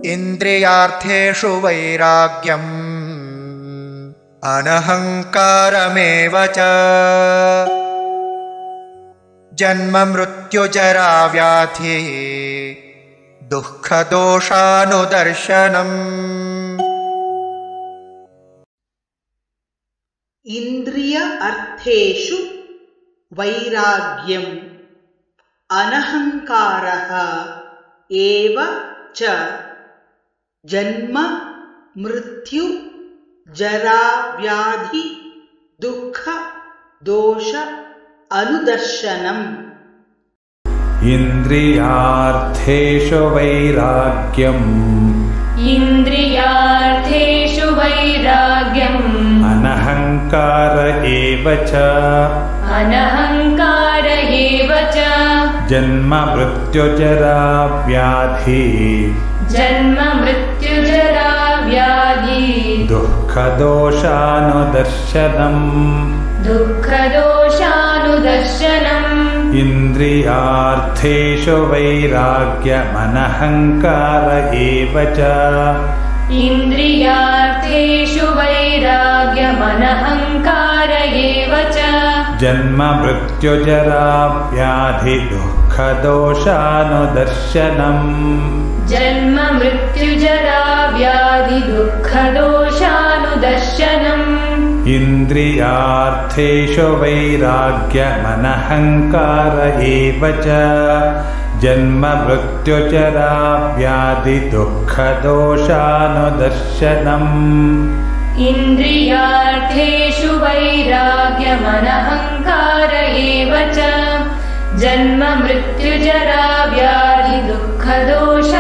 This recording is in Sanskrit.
इन्द्रियार्थेषु वैराग्यम् अनहङ्कारमेव च जन्म मृत्युजरा व्याधि दुःखदोषानुदर्शनम्। इंद्रिय अर्थेषु वैराग्यम् अनहङ्कारः एव च जन्म मृत्यु जरा व्याधि दुःख दोष अनुदर्शनम्। इन्द्रियार्थेषु वैराग्यम् अनहङ्कार एव च जन्म मृत्युजरा व्याधि दुःखदोषानुदर्शनम्। इन्द्रियार्थेषु वैराग्यमनहङ्कार एव च जन्म मृत्युजरा व्याधि दुःखदोषानुदर्शनम्। इन्द्रियार्थेषु वैराग्यमनहङ्कार एव च जन्म मृत्युजरा व्याधि दुःखदोषानुदर्शनम्। इन्द्रियार्थेषु वैराग्यमनहङ्कार एव च जन्म मृत्युजरा व्याधि दुःखदोष